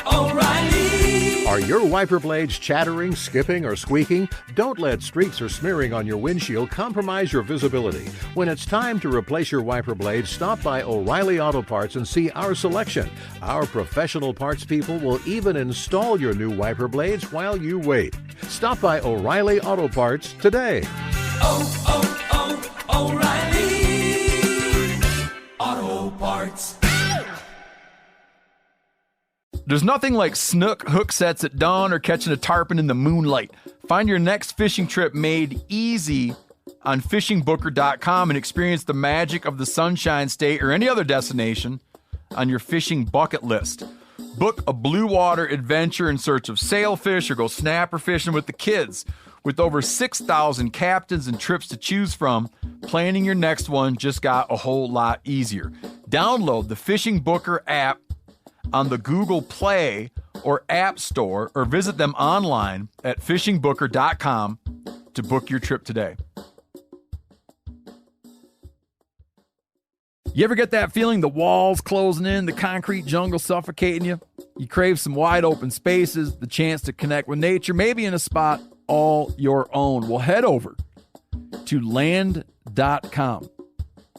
O'Reilly. Are your wiper blades chattering, skipping, or squeaking? Don't let streaks or smearing on your windshield compromise your visibility. When it's time to replace your wiper blades, stop by O'Reilly Auto Parts and see our selection. Our professional parts people will even install your new wiper blades while you wait. Stop by O'Reilly Auto Parts today. O'Reilly Auto Parts. There's nothing like snook hook sets at dawn or catching a tarpon in the moonlight. Find your next fishing trip made easy on fishingbooker.com and experience the magic of the Sunshine State or any other destination on your fishing bucket list. Book a blue water adventure in search of sailfish or go snapper fishing with the kids. With over 6,000 captains and trips to choose from, planning your next one just got a whole lot easier. Download the Fishing Booker app on the Google Play or App Store, or visit them online at fishingbooker.com to book your trip today. You ever get that feeling the walls closing in, the concrete jungle suffocating you? You crave some wide open spaces, the chance to connect with nature, maybe in a spot all your own. Well, head over to land.com.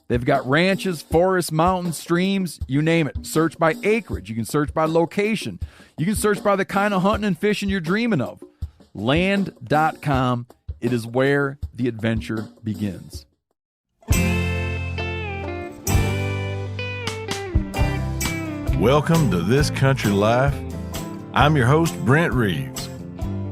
They've got ranches, forests, mountains, streams, you name it. Search by acreage. You can search by location. You can search by the kind of hunting and fishing you're dreaming of. Land.com. It is where the adventure begins. Welcome to This Country Life. I'm your host, Brent Reeves.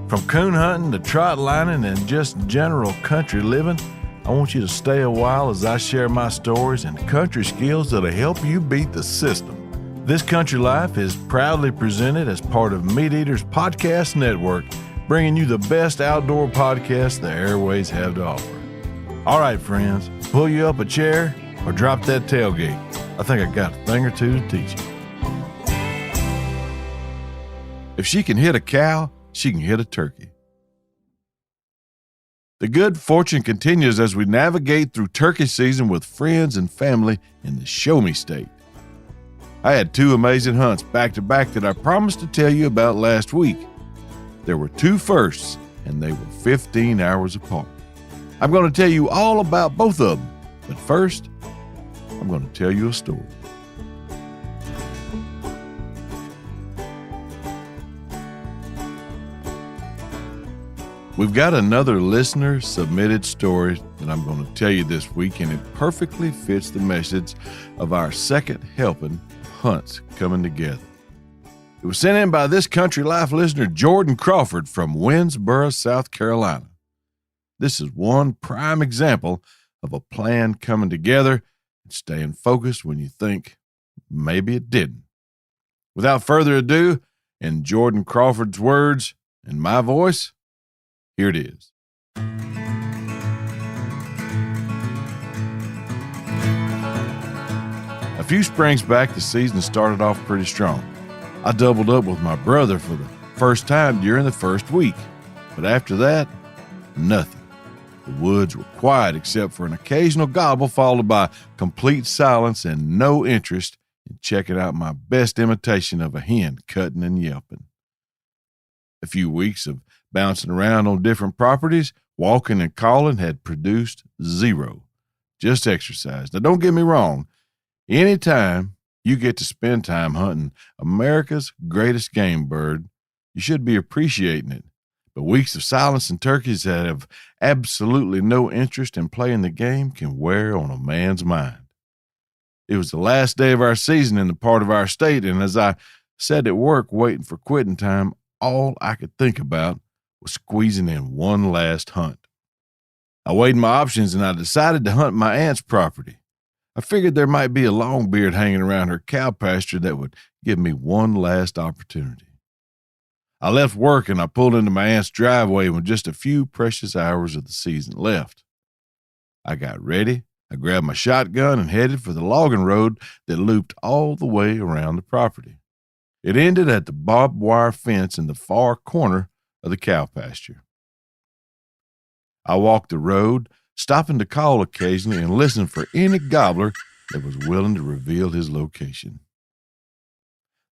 From coon hunting to trot lining and just general country living, I want you to stay a while as I share my stories and country skills that'll help you beat the system. This Country Life is proudly presented as part of Meat Eaters Podcast Network, bringing you the best outdoor podcast the airways have to offer. All right, friends, pull you up a chair or drop that tailgate. I think I got a thing or two to teach you. If she can hit a cow, she can hit a turkey. The good fortune continues as we navigate through turkey season with friends and family in the Show Me State. I had two amazing hunts back to back that I promised to tell you about last week. There were two firsts, and they were 15 hours apart. I'm going to tell you all about both of them, but first, I'm going to tell you a story. We've got another listener-submitted story that I'm going to tell you this week, and it perfectly fits the message of our second helping of hunts coming together. It was sent in by This Country Life listener Jordan Crawford from Winnsboro, South Carolina. This is one prime example of a plan coming together and staying focused when you think maybe it didn't. Without further ado, in Jordan Crawford's words and my voice, here it is. A few springs back, the season started off pretty strong. I doubled up with my brother for the first time during the first week. But after that, nothing. The woods were quiet except for an occasional gobble followed by complete silence and no interest in checking out my best imitation of a hen cutting and yelping. A few weeks of bouncing around on different properties, walking and calling had produced zero. Just exercise. Now, don't get me wrong. Anytime you get to spend time hunting America's greatest game bird, you should be appreciating it. But weeks of silence and turkeys that have absolutely no interest in playing the game can wear on a man's mind. It was the last day of our season in the part of our state, and as I sat at work waiting for quitting time, all I could think about was squeezing in one last hunt. I weighed my options and I decided to hunt my aunt's property. I figured there might be a longbeard hanging around her cow pasture that would give me one last opportunity. I left work and I pulled into my aunt's driveway with just a few precious hours of the season left. I got ready, I grabbed my shotgun and headed for the logging road that looped all the way around the property. It ended at the barbed wire fence in the far corner of the cow pasture. I walked the road, stopping to call occasionally and listen for any gobbler that was willing to reveal his location.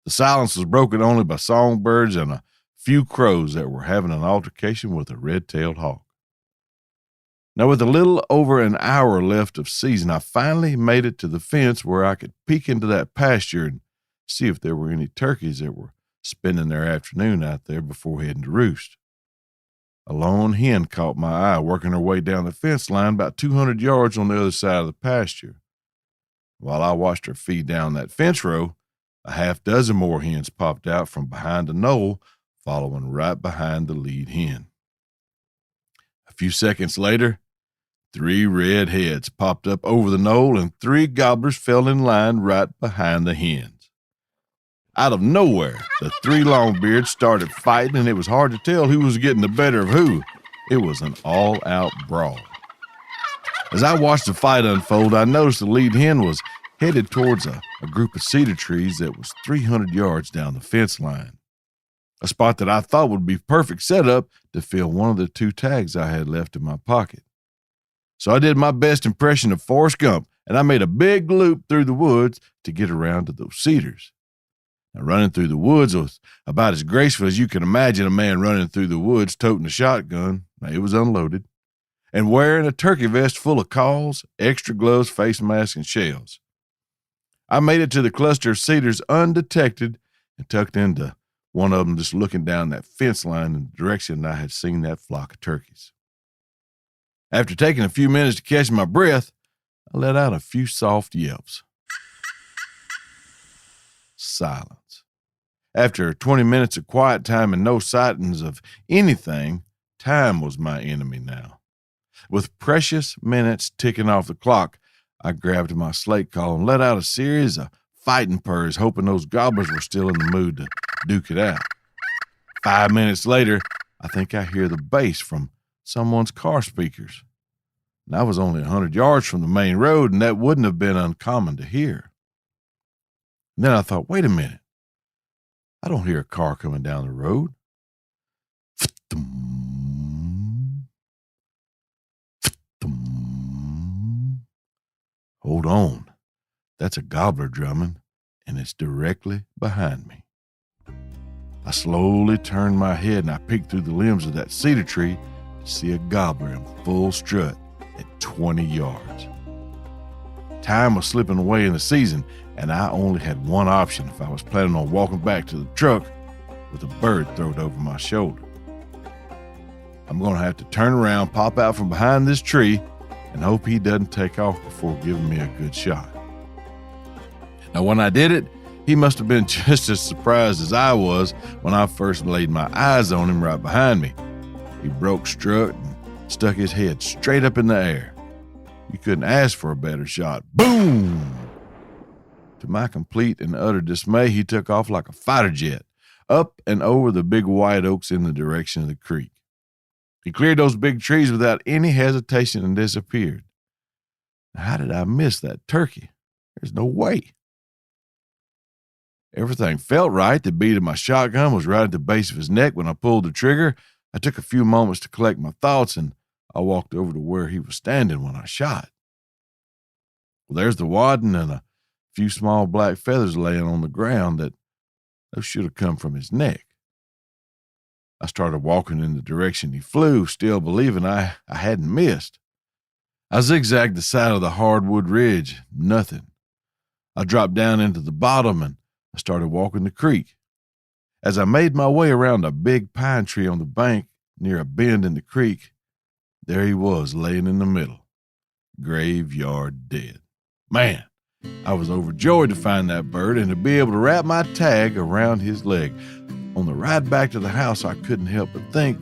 The silence was broken only by songbirds and a few crows that were having an altercation with a red-tailed hawk. Now, with a little over an hour left of season, I finally made it to the fence where I could peek into that pasture and see if there were any turkeys that were spending their afternoon out there before heading to roost. A lone hen caught my eye, working her way down the fence line about 200 yards on the other side of the pasture. While I watched her feed down that fence row, a half dozen more hens popped out from behind a knoll, following right behind the lead hen. A few seconds later, 3 red heads popped up over the knoll and 3 gobblers fell in line right behind the hens. Out of nowhere, the 3 longbeards started fighting, and it was hard to tell who was getting the better of who. It was an all-out brawl. As I watched the fight unfold, I noticed the lead hen was headed towards a group of cedar trees that was 300 yards down the fence line, a spot that I thought would be perfect setup to fill one of the 2 tags I had left in my pocket. So I did my best impression of Forrest Gump, and I made a big loop through the woods to get around to those cedars. Now, running through the woods was about as graceful as you can imagine a man running through the woods toting a shotgun. Now, it was unloaded, and wearing a turkey vest full of calls, extra gloves, face masks, and shells. I made it to the cluster of cedars undetected and tucked into one of them, just looking down that fence line in the direction I had seen that flock of turkeys. After taking a few minutes to catch my breath, I let out a few soft yelps. Silence. After 20 minutes of quiet time and no sightings of anything, time was my enemy now. With precious minutes ticking off the clock, I grabbed my slate call and let out a series of fighting purrs, hoping those gobblers were still in the mood to duke it out. 5 minutes later, I think I hear the bass from someone's car speakers. And I was only 100 yards from the main road, and that wouldn't have been uncommon to hear. And then I thought, wait a minute. I don't hear a car coming down the road. Hold on. That's a gobbler drumming, and it's directly behind me. I slowly turned my head and I peeked through the limbs of that cedar tree to see a gobbler in full strut at 20 yards. Time was slipping away in the season, and I only had one option if I was planning on walking back to the truck with a bird thrown over my shoulder. I'm going to have to turn around, pop out from behind this tree, and hope he doesn't take off before giving me a good shot. Now, when I did it, he must have been just as surprised as I was when I first laid my eyes on him right behind me. He broke strut and stuck his head straight up in the air. You couldn't ask for a better shot. Boom! To my complete and utter dismay, he took off like a fighter jet, up and over the big white oaks in the direction of the creek. He cleared those big trees without any hesitation and disappeared. How did I miss that turkey? There's no way. Everything felt right. The bead of my shotgun was right at the base of his neck when I pulled the trigger. I took a few moments to collect my thoughts, and I walked over to where he was standing when I shot. Well, there's the wadding and a few small black feathers laying on the ground that those should have come from his neck. I started walking in the direction he flew, still believing I hadn't missed. I zigzagged the side of the hardwood ridge. Nothing. I dropped down into the bottom and I started walking the creek. As I made my way around a big pine tree on the bank near a bend in the creek, there he was laying in the middle, graveyard dead. Man, I was overjoyed to find that bird and to be able to wrap my tag around his leg. On the ride back to the house, I couldn't help but think,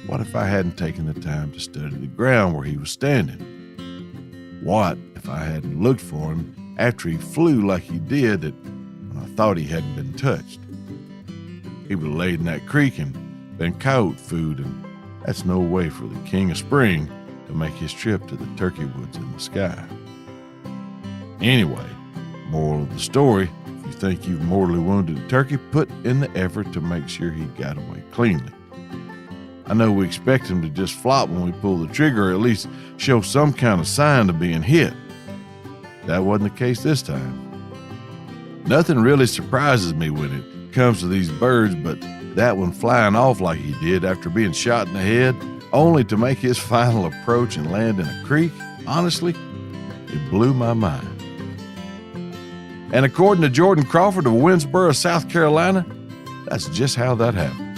what if I hadn't taken the time to study the ground where he was standing? What if I hadn't looked for him after he flew like he did when I thought he hadn't been touched? He would have laid in that creek and been coyote food, and that's no way for the king of spring to make his trip to the turkey woods in the sky. Anyway, moral of the story, if you think you've mortally wounded a turkey, put in the effort to make sure he got away cleanly. I know we expect him to just flop when we pull the trigger, or at least show some kind of sign of being hit. That wasn't the case this time. Nothing really surprises me when it comes to these birds, but that one flying off like he did after being shot in the head, only to make his final approach and land in a creek, honestly, it blew my mind. And according to Jordan Crawford of Winnsboro, South Carolina, that's just how that happened.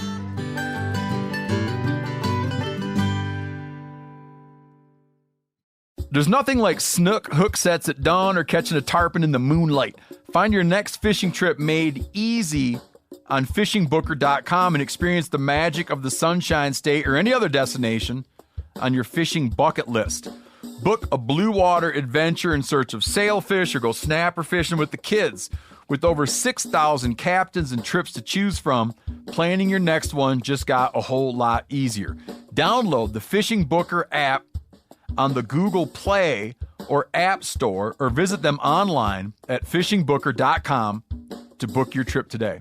There's nothing like snook hook sets at dawn or catching a tarpon in the moonlight. Find your next fishing trip made easy on fishingbooker.com and experience the magic of the Sunshine State or any other destination on your fishing bucket list. Book a blue water adventure in search of sailfish or go snapper fishing with the kids. With over 6,000 captains and trips to choose from, planning your next one just got a whole lot easier. Download the Fishing Booker app on the Google Play or App Store, or visit them online at fishingbooker.com to book your trip today.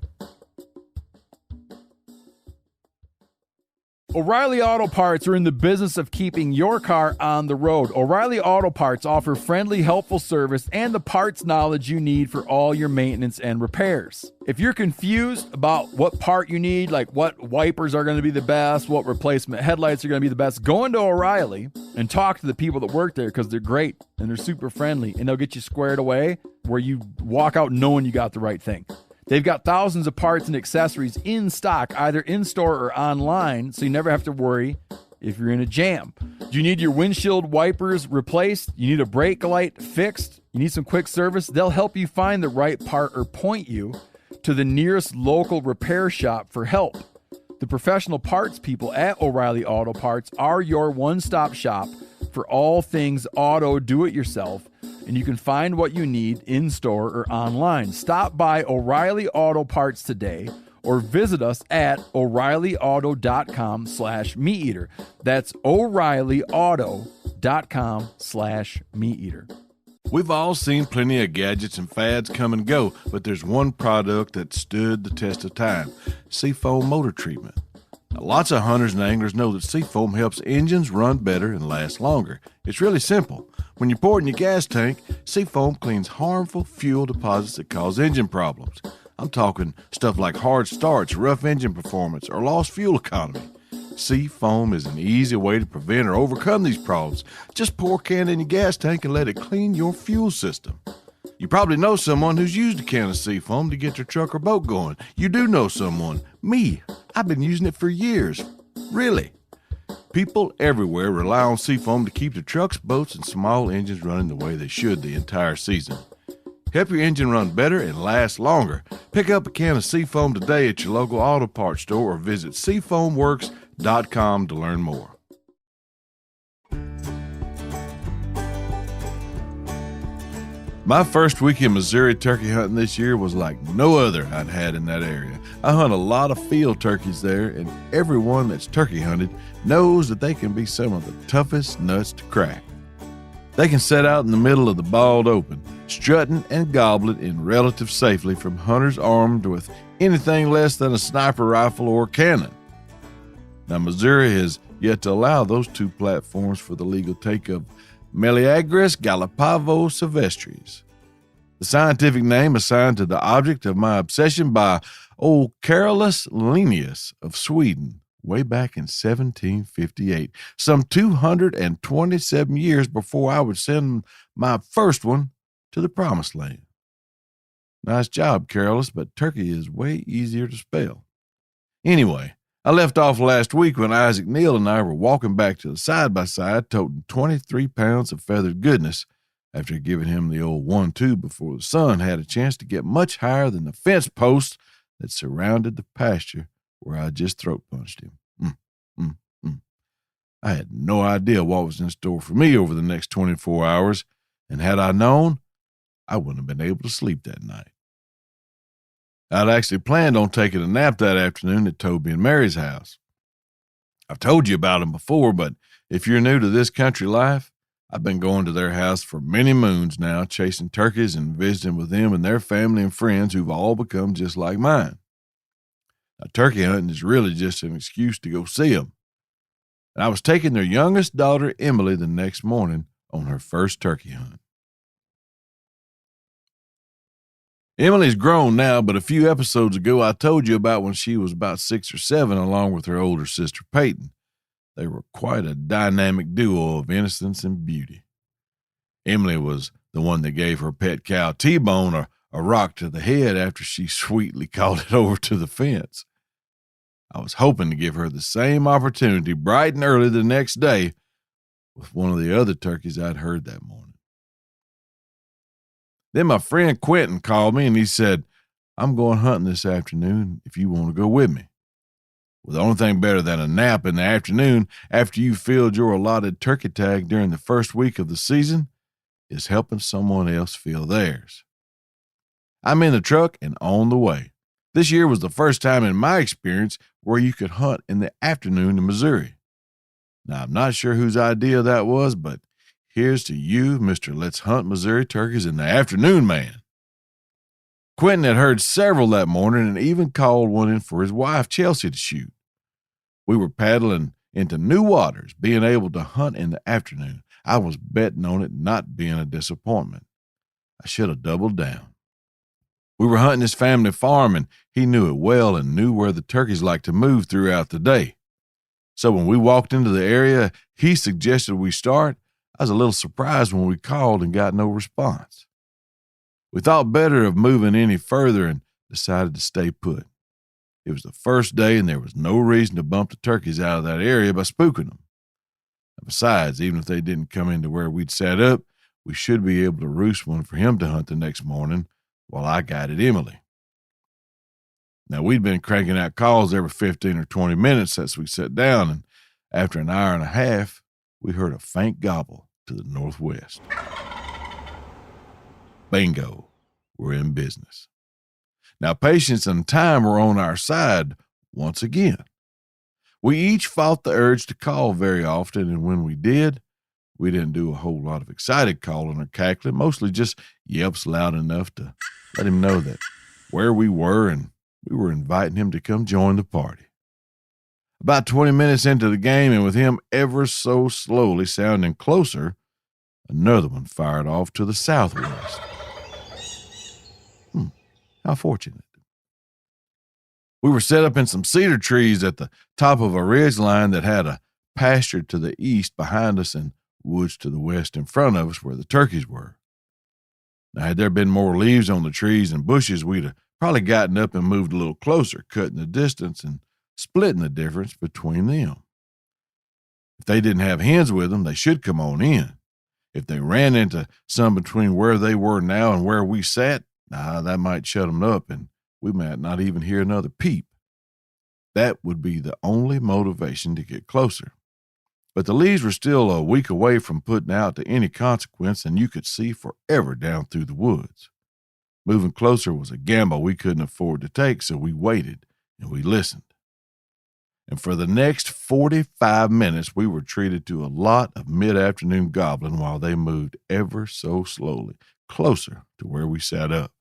O'Reilly Auto Parts are in the business of keeping your car on the road. O'Reilly Auto Parts offer friendly, helpful service and the parts knowledge you need for all your maintenance and repairs. If you're confused about what part you need, like what wipers are going to be the best, what replacement headlights are going to be the best, go into O'Reilly and talk to the people that work there, because they're great and they're super friendly, and they'll get you squared away where you walk out knowing you got the right thing. They've got thousands of parts and accessories in stock, either in-store or online, so you never have to worry if you're in a jam. Do you need your windshield wipers replaced? You need a brake light fixed? You need some quick service? They'll help you find the right part or point you to the nearest local repair shop for help. The professional parts people at O'Reilly Auto Parts are your one-stop shop for all things auto do-it-yourself, and you can find what you need in-store or online. Stop by O'Reilly Auto Parts today or visit us at O'ReillyAuto.com/MeatEater. That's O'ReillyAuto.com/MeatEater. We've all seen plenty of gadgets and fads come and go, but there's one product that stood the test of time: Seafoam motor treatment. Now, lots of hunters and anglers know that Seafoam helps engines run better and last longer. It's really simple. When you pour it in your gas tank, Seafoam cleans harmful fuel deposits that cause engine problems. I'm talking stuff like hard starts, rough engine performance, or lost fuel economy. Seafoam is an easy way to prevent or overcome these problems. Just pour a can in your gas tank and let it clean your fuel system. You probably know someone who's used a can of Seafoam to get their truck or boat going. You do know someone. Me. I've been using it for years. Really. People everywhere rely on Seafoam to keep their trucks, boats, and small engines running the way they should the entire season. Help your engine run better and last longer. Pick up a can of Seafoam today at your local auto parts store or visit SeafoamWorks.com to learn more. My first week in Missouri turkey hunting this year was like no other I'd had in that area. I hunt a lot of field turkeys there, and everyone that's turkey hunted knows that they can be some of the toughest nuts to crack. They can set out in the middle of the bald open, strutting and gobbling in relative safety from hunters armed with anything less than a sniper rifle or cannon. Now, Missouri has yet to allow those two platforms for the legal take of Meleagris galapavo silvestris, the scientific name assigned to the object of my obsession by old Carolus Linnaeus of Sweden way back in 1758, some 227 years before I would send my first one to the promised land. Nice job, Carolus, but turkey is way easier to spell. Anyway, I left off last week when Isaac Neal and I were walking back to the side-by-side, toting 23 pounds of feathered goodness after giving him the old 1-2 before the sun had a chance to get much higher than the fence posts that surrounded the pasture where I just throat punched him. I had no idea what was in store for me over the next 24 hours, and had I known, I wouldn't have been able to sleep that night. I'd actually planned on taking a nap that afternoon at Toby and Mary's house. I've told you about them before, but if you're new to this country life, I've been going to their house for many moons now, chasing turkeys and visiting with them and their family and friends who've all become just like mine. Now, turkey hunting is really just an excuse to go see them. And I was taking their youngest daughter, Emily, the next morning on her first turkey hunt. Emily's grown now, but a few episodes ago I told you about when she was about 6 or 7 along with her older sister Peyton. They were quite a dynamic duo of innocence and beauty. Emily was the one that gave her pet cow T-Bone a rock to the head after she sweetly called it over to the fence. I was hoping to give her the same opportunity bright and early the next day with one of the other turkeys I'd heard that morning. Then my friend Quentin called me and he said, "I'm going hunting this afternoon if you want to go with me." Well, the only thing better than a nap in the afternoon after you filled your allotted turkey tag during the first week of the season is helping someone else fill theirs. I'm in the truck and on the way. This year was the first time in my experience where you could hunt in the afternoon in Missouri. Now, I'm not sure whose idea that was, but here's to you, Mr. Let's Hunt Missouri Turkeys in the Afternoon man. Quentin had heard several that morning and even called one in for his wife, Chelsea, to shoot. We were paddling into new waters, being able to hunt in the afternoon. I was betting on it not being a disappointment. I should have doubled down. We were hunting his family farm, and he knew it well and knew where the turkeys liked to move throughout the day. So when we walked into the area he suggested we start, I was a little surprised when we called and got no response. We thought better of moving any further and decided to stay put. It was the first day, and there was no reason to bump the turkeys out of that area by spooking them. Besides, even if they didn't come into where we'd set up, we should be able to roost one for him to hunt the next morning while I guided Emily. Now, we'd been cranking out calls every 15 or 20 minutes since we sat down, and after an hour and a half, we heard a faint gobble to the northwest. Bingo, we're in business. Now, patience and time were on our side once again. We each fought the urge to call very often, and when we did, we didn't do a whole lot of excited calling or cackling, mostly just yelps loud enough to let him know that where we were and we were inviting him to come join the party. About 20 minutes into the game, and with him ever so slowly sounding closer, another one fired off to the southwest. How fortunate. We were set up in some cedar trees at the top of a ridge line that had a pasture to the east behind us and woods to the west in front of us where the turkeys were. Now, had there been more leaves on the trees and bushes, we'd have probably gotten up and moved a little closer, cutting the distance and splitting the difference between them. If they didn't have hens with them, they should come on in. If they ran into some between where they were now and where we sat, that might shut them up and we might not even hear another peep. That would be the only motivation to get closer. But the leaves were still a week away from putting out to any consequence, and you could see forever down through the woods. Moving closer was a gamble we couldn't afford to take, so we waited and we listened. And for the next 45 minutes, we were treated to a lot of mid-afternoon gobbling while they moved ever so slowly, closer to where we sat up.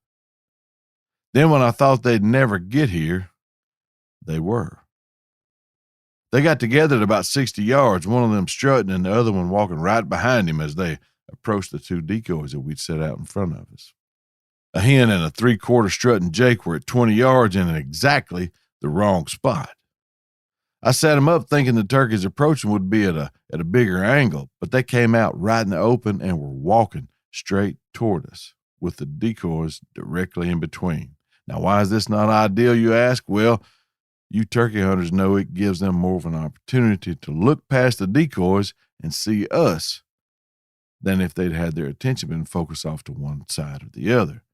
Then when I thought they'd never get here, they were. They got together at about 60 yards, one of them strutting and the other one walking right behind him as they approached the two decoys that we'd set out in front of us. A hen and a 3/4 strutting Jake were at 20 yards and in exactly the wrong spot. I set them up thinking the turkeys approaching would be at a bigger angle, but they came out right in the open and were walking straight toward us with the decoys directly in between. Now, why is this not ideal, you ask? Well, you turkey hunters know it gives them more of an opportunity to look past the decoys and see us than if they'd had their attention been focused off to one side or the other.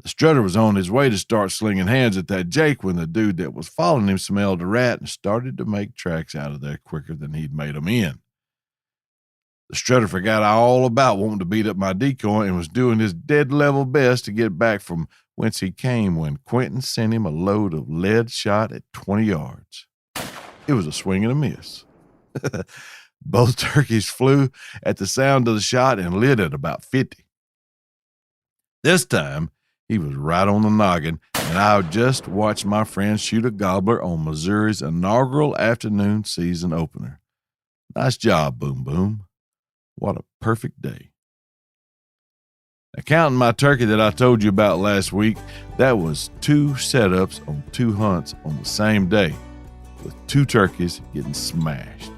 The strutter was on his way to start slinging hands at that Jake when the dude that was following him smelled a rat and started to make tracks out of there quicker than he'd made them in. The strutter forgot all about wanting to beat up my decoy and was doing his dead level best to get back from whence he came when Quentin sent him a load of lead shot at 20 yards. It was a swing and a miss. Both turkeys flew at the sound of the shot and lit at about 50. This time, he was right on the noggin, and I just watched my friend shoot a gobbler on Missouri's inaugural afternoon season opener. Nice job, Boom Boom. What a perfect day. Now, counting my turkey that I told you about last week, that was 2 setups on 2 hunts on the same day, with 2 turkeys getting smashed.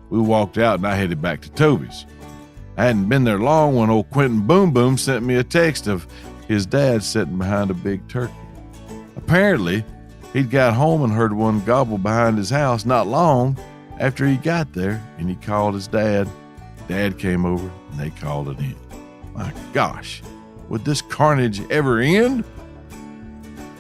We walked out and I headed back to Toby's. I hadn't been there long when old Quentin Boom Boom sent me a text of his dad sitting behind a big turkey. Apparently, he'd got home and heard one gobble behind his house not long after he got there, and he called his dad. Dad came over and they called it in. My gosh, would this carnage ever end?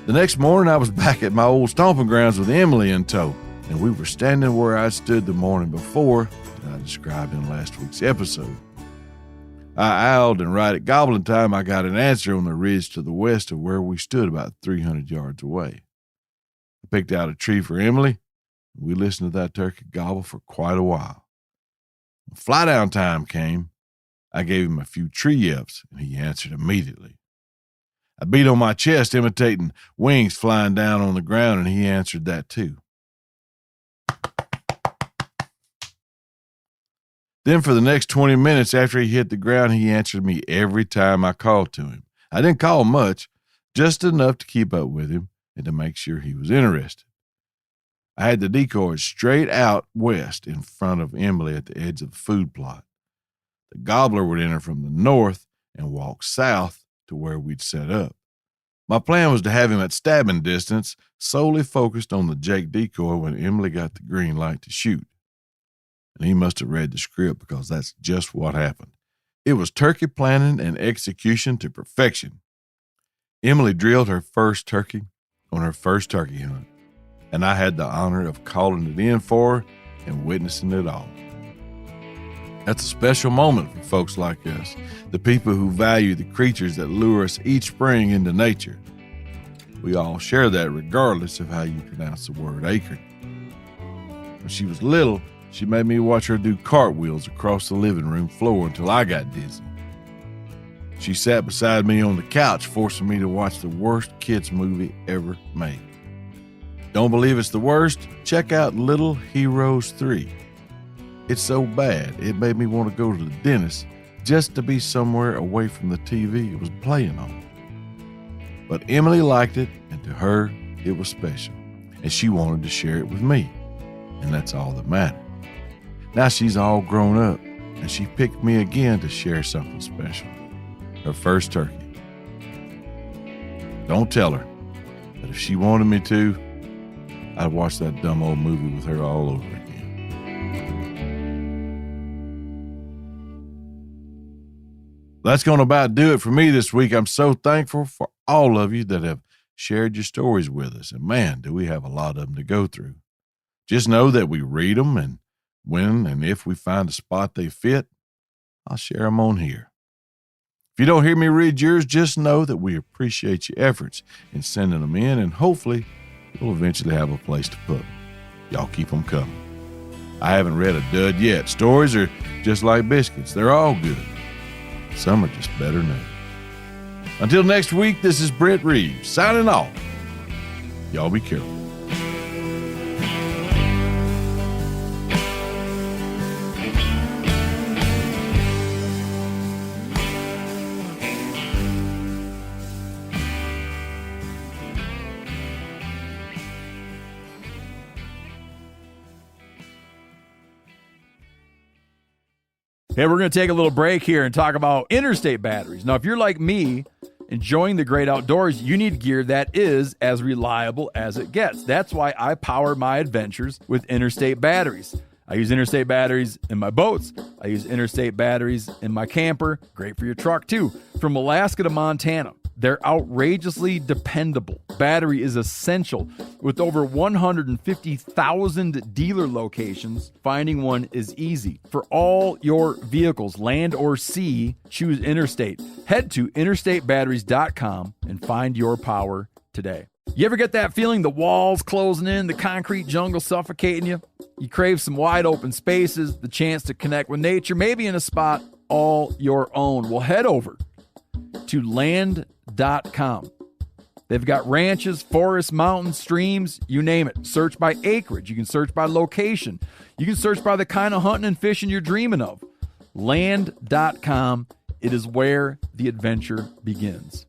The next morning, I was back at my old stomping grounds with Emily in tow, and we were standing where I stood the morning before that I described in last week's episode. I owled, and right at gobbling time, I got an answer on the ridge to the west of where we stood about 300 yards away. I picked out a tree for Emily, and we listened to that turkey gobble for quite a while. When fly-down time came, I gave him a few tree yelps, and he answered immediately. I beat on my chest, imitating wings flying down on the ground, and he answered that too. Then for the next 20 minutes after he hit the ground, he answered me every time I called to him. I didn't call much, just enough to keep up with him and to make sure he was interested. I had the decoys straight out west in front of Emily at the edge of the food plot. The gobbler would enter from the north and walk south to where we'd set up. My plan was to have him at stabbing distance, solely focused on the Jake decoy when Emily got the green light to shoot. And he must have read the script, because that's just what happened. It was turkey planning and execution to perfection. Emily drilled her first turkey on her first turkey hunt, and I had the honor of calling it in for her and witnessing it all. That's a special moment for folks like us, the people who value the creatures that lure us each spring into nature. We all share that regardless of how you pronounce the word acorn. When she was little, she made me watch her do cartwheels across the living room floor until I got dizzy. She sat beside me on the couch, forcing me to watch the worst kids movie ever made. Don't believe it's the worst? Check out Little Heroes 3. It's so bad, it made me want to go to the dentist just to be somewhere away from the TV it was playing on. But Emily liked it, and to her, it was special, and she wanted to share it with me, and that's all that mattered. Now she's all grown up, and she picked me again to share something special, her first turkey. Don't tell her, but if she wanted me to, I'd watch that dumb old movie with her all over again. That's going to about do it for me this week. I'm so thankful for all of you that have shared your stories with us. And man, do we have a lot of them to go through. Just know that we read them, and when and if we find a spot they fit, I'll share them on here. If you don't hear me read yours, just know that we appreciate your efforts in sending them in, and hopefully we'll eventually have a place to put them. Y'all keep them coming. I haven't read a dud yet. Stories are just like biscuits. They're all good. Some are just better known. Until next week, this is Brent Reeves signing off. Y'all be careful. Hey, we're going to take a little break here and talk about interstate batteries. Now, if you're like me, enjoying the great outdoors, you need gear that is as reliable as it gets. That's why I power my adventures with interstate batteries. I use interstate batteries in my boats. I use interstate batteries in my camper. Great for your truck, too. From Alaska to Montana, they're outrageously dependable. Battery is essential. With over 150,000 dealer locations, finding one is easy. For all your vehicles, land or sea, choose Interstate. Head to interstatebatteries.com and find your power today. You ever get that feeling the walls closing in, the concrete jungle suffocating you? You crave some wide open spaces, the chance to connect with nature, maybe in a spot all your own. Well, head over to land.com. They've got ranches, forests, mountains, streams, you name it. Search by acreage. You can search by location. You can search by the kind of hunting and fishing you're dreaming of. Land.com It is where the adventure begins.